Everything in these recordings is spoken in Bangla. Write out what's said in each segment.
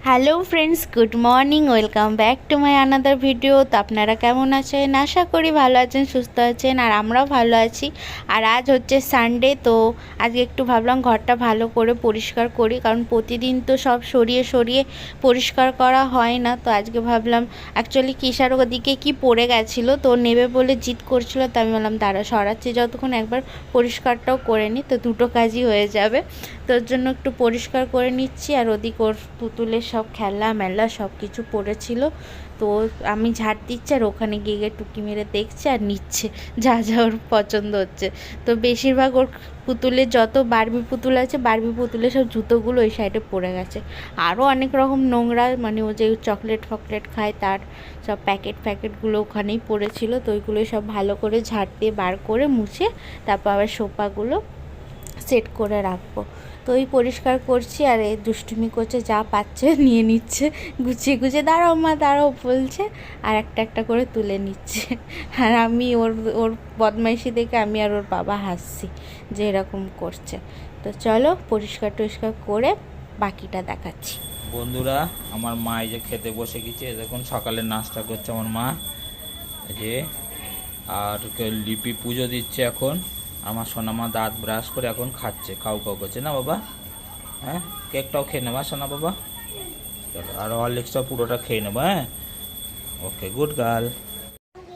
Hello friends, good morning, welcome back to my another video. তো আপনারা কেমন আছেন? আশা করি ভালো আছেন, সুস্থ আছেন, আর আমরাও ভালো আছি। আর আজ হচ্ছে সানডে, তো আজকে একটু ভাবলাম ঘরটা ভালো করে পরিষ্কার করি, কারণ প্রতিদিন তো সব সরিয়ে সরিয়ে পরিষ্কার করা হয় না। তো আজকে ভাবলাম, অ্যাকচুয়ালি কিসার ওদিকে কি পড়ে গেছিলো, তো নেবে বলে জিদ করছিল, তো আমি বললাম দাঁড়া সরাচ্ছি যতক্ষণ, একবার পরিষ্কারটাও করে নিই, তো দুটো কাজই হয়ে যাবে। তোর জন্য একটু পরিষ্কার করে নিচ্ছি। আর ওদিক ওর পুতুলের সব খেলা মেলা সব কিছু পড়েছিল, তো আমি ঝাড় দিচ্ছি, আর ওখানে গিয়ে গিয়ে টুকি মেরে দেখছে আর নিচ্ছে যা যা ওর পছন্দ হচ্ছে। তো বেশিরভাগ ওর পুতুলের যত বারবি পুতুল আছে, বারবি পুতুলের সব জুতোগুলো ওই সাইডে পড়ে গেছে। আরও অনেক রকম নোংরা, মানে ও যে চকলেট ফকলেট খায় তার সব প্যাকেটগুলো ওখানেই পড়েছিল, তো ওইগুলো সব ভালো করে ঝাড় দিয়ে বার করে মুছে তারপর আবার সোফাগুলো সেট করে রাখবো। তো ওই পরিষ্কার করছি, আর এই দুষ্টুমি করছে, যা পাচ্ছে নিয়ে নিচ্ছে, গুছিয়ে গুছিয়ে দাঁড়াও মা দাঁড়াও বলছে, আর একটা একটা করে তুলে নিচ্ছে। আর আমি ওর ওর বদমাইশি দেখে আমি আর ওর বাবা হাসছি যে এরকম করছে। তো চলো পরিষ্কার টরিষ্কার করে বাকিটা দেখাচ্ছি। বন্ধুরা, আমার মা এই যে খেতে বসে গেছে, দেখুন সকালে নাস্তা করছে আমার মা, এই যে। আর লিপি পুজো দিচ্ছে এখন। আমার সোনামা দাঁত ব্রাশ করে এখন খাচ্ছে, খাও খাও করছে না বাবা? হ্যাঁ, কেকটাও খেয়ে নেবা সোনা বাবা, চলো। আর হরলিক্সটা পুরোটা খেয়ে নেবো, হ্যাঁ? ওকে, গুড গার্ল।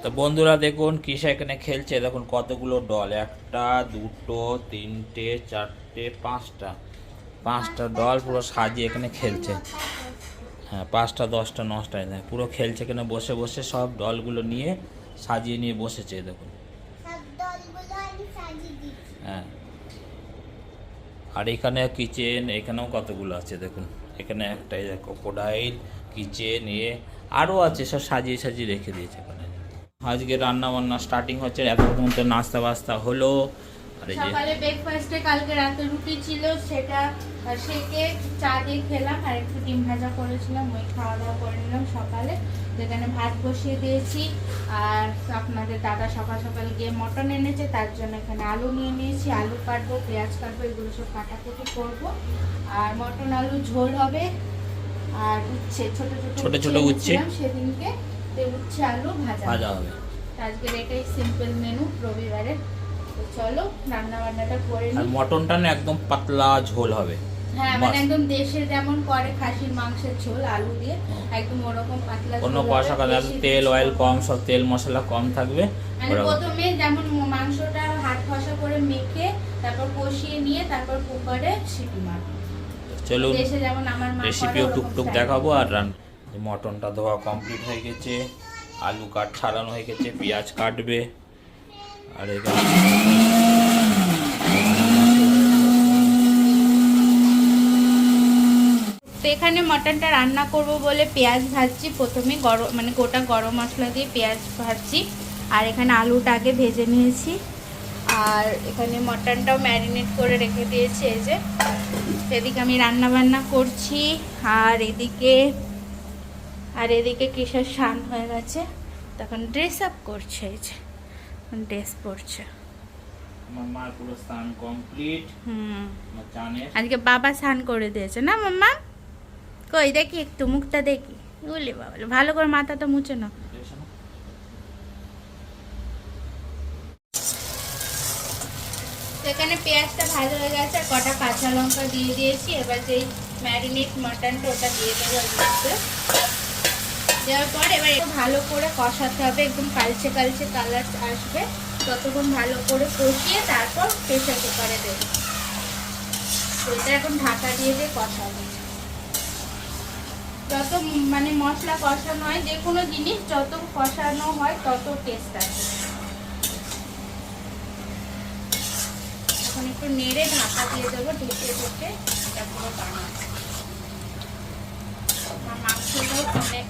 তো বন্ধুরা দেখুন, কিসা এখানে খেলছে, দেখুন কতগুলো ডল, একটা দুটো তিনটে চারটে পাঁচটা ডল পুরো সাজিয়ে এখানে খেলছে। হ্যাঁ, 5টা 10টা 9টায় নেয়, পুরো খেলছে এখানে বসে বসে, সব ডলগুলো নিয়ে সাজিয়ে নিয়ে বসেছে দেখুন। হ্যাঁ, আর এখানে কিচেন, এখানেও কতগুলো আছে দেখুন, এখানে একটাই ক্রোকোডাইল, কিচেন, আরও আছে, সব সাজিয়ে সাজিয়ে রেখে দিয়েছে এখানে। আজকে রান্না বান্না স্টার্টিং হচ্ছে, এতক্ষণ তো নাস্তা বাস্তা হলো। আর এই যে সকালে ব্রেকফাস্টে কালকে রাতে রুটি ছিল, সেটা সেকে চা দিয়ে খেলাম, আর একটু ডিম ভাজা করেছিলাম, ওই খাওয়া দাওয়া করে নিলাম সকালে। যেখানে ভাত বসিয়ে দিয়েছি, আর আপনাদের দাদা সকাল সকাল গিয়ে মটন এনেছে, তার জন্য এখানে আলু নিয়ে নিয়েছি, আলু কাটবো, পেঁয়াজ কাটবো, এগুলো সব কাটাকুটি করবো। আর মটন আলু ঝোল হবে, আর উচ্ছে ছোট ছোট উচ্ছে সেদিনকে, উচ্ছে আলু ভাজা হবে। আজকের এটাই সিম্পল মেনু রবিবারের। তো চলো রান্না বান্নাটা করে নিই। আর মটনটা না একদম পাতলা ঝোল হবে। হ্যাঁ, মানে একদম দেশে যেমন করে খাসির মাংসের ঝোল আলু দিয়ে, একদম ওরকম পাতলা ঝোল। কোনো কষা করা, তেল অয়েল কম, সব তেল মশলা কম থাকবে। মানে প্রথমে যেমন মাংসটা হাত কষা করে মেখে তারপর কষিয়ে নিয়ে তারপর কুকারে সিটি মারবো। চলো দেশে যেমন আমার মা রেসিপিও টুকটুক দেখাবো। আর মটনটা ধোয়া কমপ্লিট হয়ে গেছে, আলু কাট ছাড়ানো হয়ে গেছে, পেঁয়াজ কাটবে। আর তো এখানে মটনটা রান্না করব বলে পেঁয়াজ ভাজছি, প্রথমে মানে গোটা গরম মশলা দিয়ে পেঁয়াজ ভাজছি। আর এখানে আলুটা আগে ভেজে নিয়েছি, আর এখানে মটনটাও ম্যারিনেট করে রেখে দিয়েছি। এই যে এদিকে আমি রান্না বান্না করছি, আর এদিকে কিসের স্নান হয়ে গেছে, তখন ড্রেস আপ করছে, এই যে ড্রেস পরছে। মামার পুরো স্নান কমপ্লিট। আজকে বাবা স্নান করে দিয়েছে না মাম্মা? কই দেখি একটু মুখটা দেখি, বলি বাবা ভালো করে মাথাটা মুছে না। এখানে পেঁয়াজটা ভালো হয়ে গেছে, আর কটা কাঁচা লঙ্কা দিয়ে দিয়েছি। এবার যেই ম্যারিনেট মটনটা ওটা দিয়ে দেবো, দেওয়ার পর এবার একটু ভালো করে কষাতে হবে, একদম কালচে কালচে কালার আসবে, ততক্ষণ ভালো করে কষিয়ে তারপর প্রেসার কুকারে দেবো। তো এটা এখন ঢাকা দিয়ে দিয়ে কষাবো। যত মানে মশলা কষানো হয়, যে কোনো জিনিস যত কষানো হয় তত টেস্ট আসে। এখন একটু নেড়ে ঢাকা দিয়ে দেবো, ঢেকে ঢেকে এটা পুরো বানাবো। আমার মাংসটাও অনেক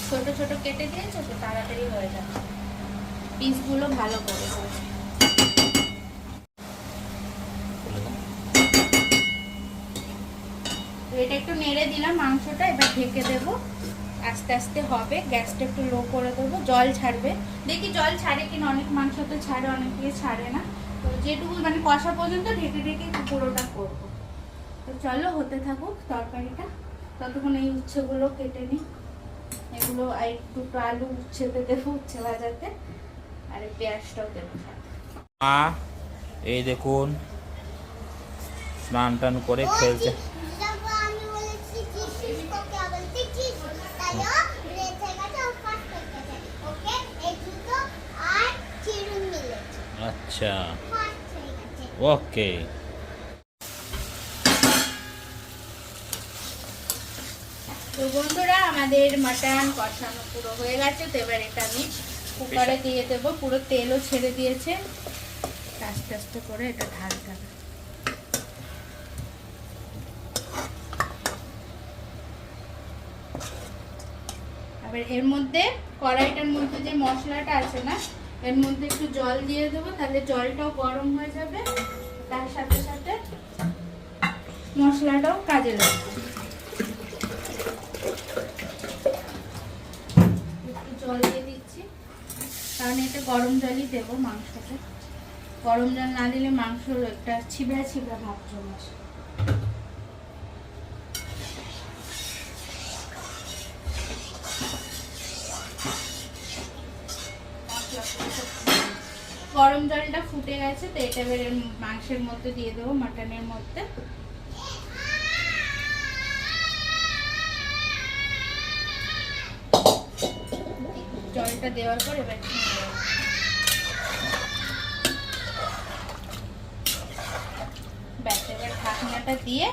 ছোট ছোট কেটে দিয়েছে, তো তাড়াতাড়ি হয়ে যাবে, পিসগুলো ভালো করে হবে। তো এটা একটু নেড়ে দিলাম মাংসটা, এবার ঢেকে দেবো, আস্তে আস্তে হবে, গ্যাসটা একটু লো করে দেবো, জল ছাড়বে, দেখি জল ছাড়ে কিনা, অনেক মাংস তো ছাড়ে, অনেকে ছাড়ে না। তো যেটুকু মানে কষা পর্যন্ত ঢেকে ঢেকে পুরোটা করবো। তো চলো হতে থাকুক তরকারিটা। ততক্ষণ এই উচ্ছেগুলো কেটে নিই। এগুলো আর দুটো আলু উচ্ছেতে দেবো, উচ্ছে ভাজাতে, আর এই পেঁয়াজটাও দেবো। মা এই দেখুন স্নান টান করে খেলছে। আচ্ছা ওকে। তো বন্ধুরা আমাদের মাটন কষানো পুরো হয়ে গেছে। তো এবার এটা আমি কুকারে দিয়ে দেবো। পুরো তেলও ছেড়ে দিয়েছে। আস্তে আস্তে করে এটা ঢালতে হবে। এবার এর মধ্যে কড়াইটার মধ্যে যে মশলাটা আছে না, এর মধ্যে একটু জল দিয়ে দেবো, তাহলে জলটাও গরম হয়ে যাবে, তার সাথে সাথে মশলাটাও কাজে লাগবে। একটু জল দিয়ে দিচ্ছি, কারণ এটা গরম জলই দেবো মাংসতে। গরম জল না দিলে মাংস একটা ছিবড়া ছিবড়া ভাব চলে আসে। গরম জলটা ফুটে গেছে, তো এটা এবার মাংসের মধ্যে দিয়ে দেবো, মাটনের মধ্যে। জলটা দেওয়ার পর এবার ব্যাস, এবার ঢাকনাটা দিয়ে